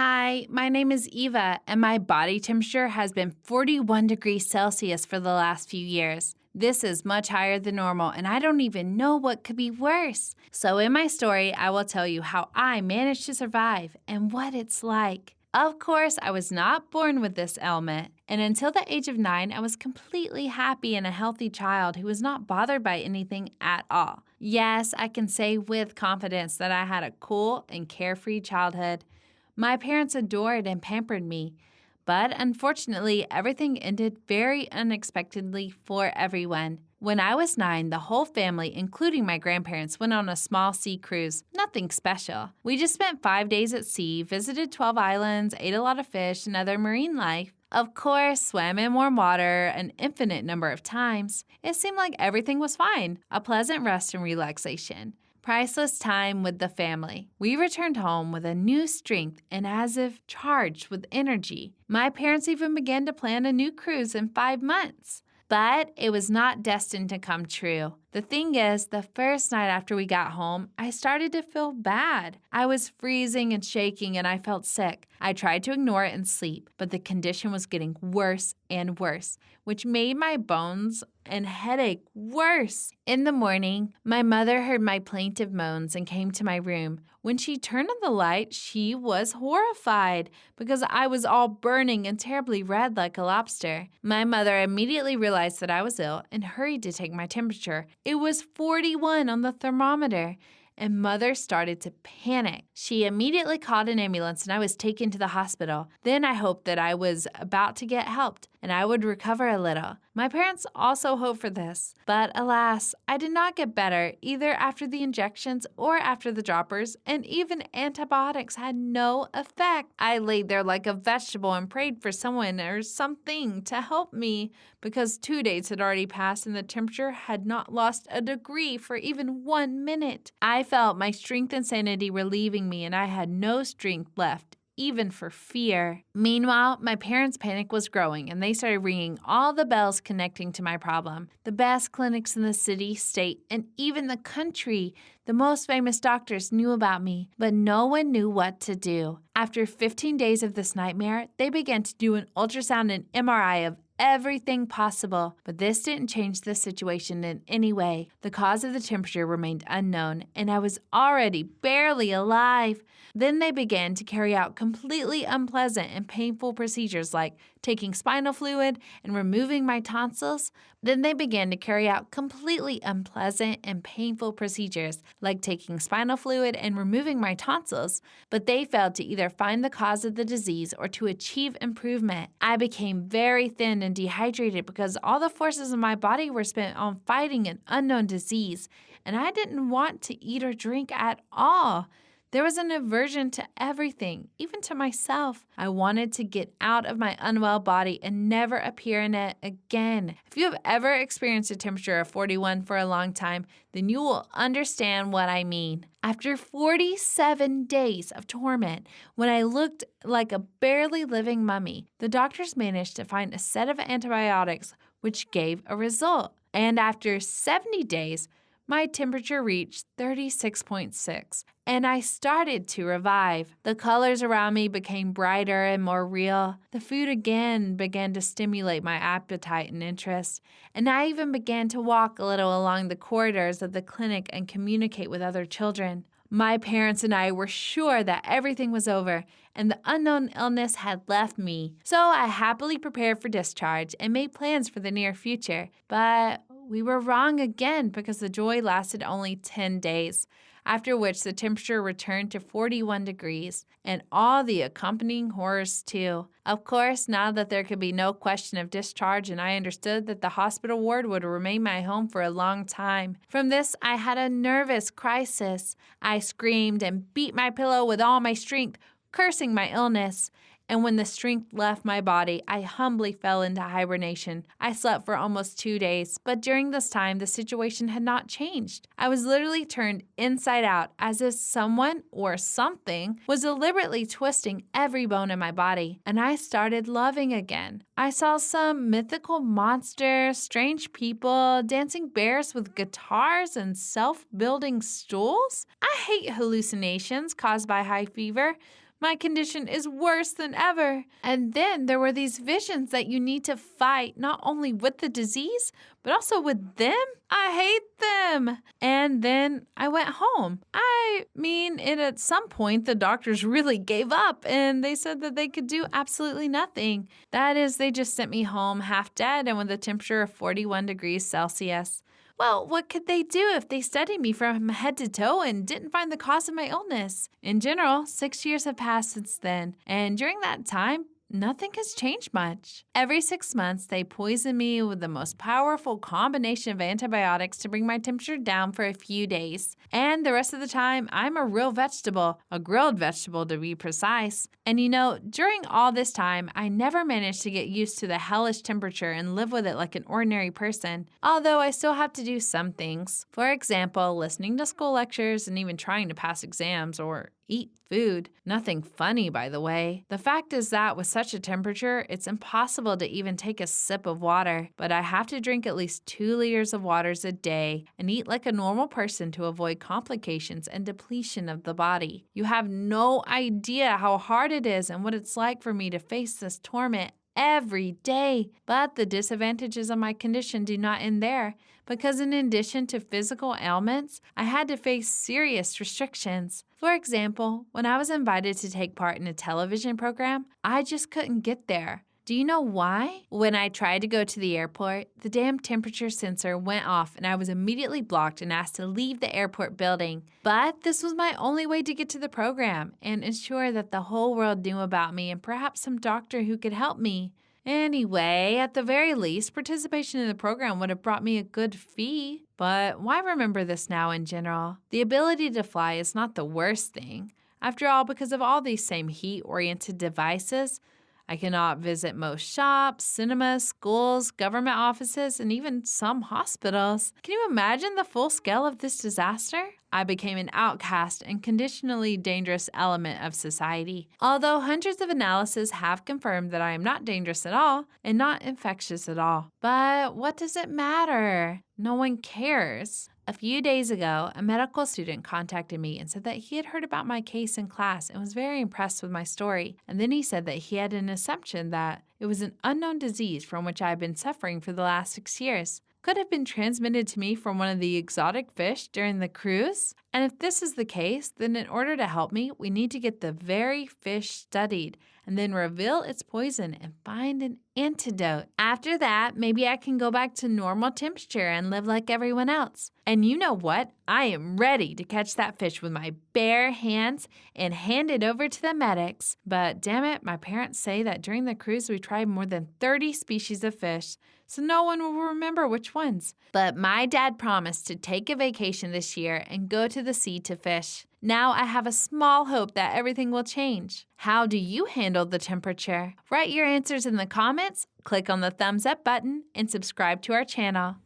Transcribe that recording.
Hi, my name is Eva, and my body temperature has been 41 degrees Celsius for the last few years. This is much higher than normal, and I don't even know what could be worse. So, in my story, I will tell you how I managed to survive and what it's like. Of course, I was not born with this ailment, and until the age of 9, I was completely happy and a healthy child who was not bothered by anything at all. Yes, I can say with confidence that I had a cool and carefree childhood. My parents adored and pampered me, but unfortunately, everything ended very unexpectedly for everyone. When I was 9, the whole family, including my grandparents, went on a small sea cruise. Nothing special. We just spent 5 days at sea, visited 12 islands, ate a lot of fish and other marine life. Of course, swam in warm water an infinite number of times. It seemed like everything was fine, a pleasant rest and relaxation. Priceless time with the family. We returned home with a new strength and as if charged with energy. My parents even began to plan a new cruise in 5 months. But it was not destined to come true. The thing is, the first night after we got home, I started to feel bad. I was freezing and shaking and I felt sick. I tried to ignore it and sleep, but the condition was getting worse and worse, which made my bones and headache worse. In the morning, my mother heard my plaintive moans and came to my room. When she turned on the light, she was horrified because I was all burning and terribly red like a lobster. My mother immediately realized that I was ill and hurried to take my temperature. It was 41 on the thermometer, and Mother started to panic. She immediately called an ambulance and I was taken to the hospital. Then I hoped that I was about to get helped and I would recover a little. My parents also hoped for this, but alas, I did not get better either after the injections or after the droppers, and even antibiotics had no effect. I laid there like a vegetable and prayed for someone or something to help me because 2 days had already passed and the temperature had not lost a degree for even 1 minute. I felt my strength and sanity were leaving me and I had no strength left, even for fear. Meanwhile, my parents' panic was growing and they started ringing all the bells connecting to my problem. The best clinics in the city, state, and even the country. The most famous doctors knew about me, but no one knew what to do. After 15 days of this nightmare, they began to do an ultrasound and MRI of everything possible, but this didn't change the situation in any way. The cause of the temperature remained unknown, and I was already barely alive. Then they began to carry out completely unpleasant and painful procedures like taking spinal fluid and removing my tonsils. Then they began to carry out completely unpleasant and painful procedures like taking spinal fluid and removing my tonsils, but they failed to either find the cause of the disease or to achieve improvement. I became very thin and dehydrated because all the forces of my body were spent on fighting an unknown disease, and I didn't want to eat or drink at all. There was an aversion to everything, even to myself. I wanted to get out of my unwell body and never appear in it again. If you have ever experienced a temperature of 41 for a long time, then you will understand what I mean. After 47 days of torment, when I looked like a barely living mummy, the doctors managed to find a set of antibiotics which gave a result. And after 70 days, my temperature reached 36.6, and I started to revive. The colors around me became brighter and more real. The food again began to stimulate my appetite and interest, and I even began to walk a little along the corridors of the clinic and communicate with other children. My parents and I were sure that everything was over and the unknown illness had left me. So I happily prepared for discharge and made plans for the near future. But we were wrong again because the joy lasted only 10 days, after which the temperature returned to 41 degrees, and all the accompanying horrors too. Of course, now that there could be no question of discharge and I understood that the hospital ward would remain my home for a long time. From this, I had a nervous crisis. I screamed and beat my pillow with all my strength, cursing my illness. And when the strength left my body, I humbly fell into hibernation. I slept for almost 2 days, but during this time, the situation had not changed. I was literally turned inside out, as if someone or something was deliberately twisting every bone in my body, and I started loving again. I saw some mythical monster, strange people, dancing bears with guitars and self-building stools. I hate hallucinations caused by high fever, My condition is worse than ever. And then there were these visions that you need to fight not only with the disease, but also with them. I hate them. And then I went home. At some point, the doctors really gave up and they said that they could do absolutely nothing. That is, they just sent me home half dead and with a temperature of 41 degrees Celsius. Well, what could they do if they studied me from head to toe and didn't find the cause of my illness? In general, 6 years have passed since then, and during that time, nothing has changed much. Every 6 months, they poison me with the most powerful combination of antibiotics to bring my temperature down for a few days. And the rest of the time, I'm a real vegetable, a grilled vegetable to be precise. And during all this time, I never managed to get used to the hellish temperature and live with it like an ordinary person, although I still have to do some things. For example, listening to school lectures and even trying to pass exams or eat food. Nothing funny, by the way. The fact is that with such a temperature, it's impossible to even take a sip of water, but I have to drink at least 2 liters of waters a day and eat like a normal person to avoid complications and depletion of the body. You have no idea how hard it is and what it's like for me to face this torment every day. But the disadvantages of my condition do not end there, because in addition to physical ailments, I had to face serious restrictions. For example, when I was invited to take part in a television program, I just couldn't get there. Do you know why? When I tried to go to the airport, the damn temperature sensor went off and I was immediately blocked and asked to leave the airport building. But this was my only way to get to the program and ensure that the whole world knew about me and perhaps some doctor who could help me. Anyway, at the very least, participation in the program would have brought me a good fee. But why remember this now in general? The ability to fly is not the worst thing. After all, because of all these same heat-oriented devices, I cannot visit most shops, cinemas, schools, government offices, and even some hospitals. Can you imagine the full scale of this disaster? I became an outcast and conditionally dangerous element of society. Although hundreds of analyses have confirmed that I am not dangerous at all and not infectious at all. But what does it matter? No one cares. A few days ago, a medical student contacted me and said that he had heard about my case in class and was very impressed with my story. And then he said that he had an assumption that it was an unknown disease from which I had been suffering for the last 6 years. Could have been transmitted to me from one of the exotic fish during the cruise? And if this is the case, then in order to help me, we need to get the very fish studied and then reveal its poison and find an antidote. After that, maybe I can go back to normal temperature and live like everyone else. And you know what? I am ready to catch that fish with my bare hands and hand it over to the medics. But damn it, my parents say that during the cruise we tried more than 30 species of fish, so no one will remember which ones. But my dad promised to take a vacation this year and go to the sea to fish. Now I have a small hope that everything will change. How do you handle the temperature? Write your answers in the comments, click on the thumbs up button, and subscribe to our channel.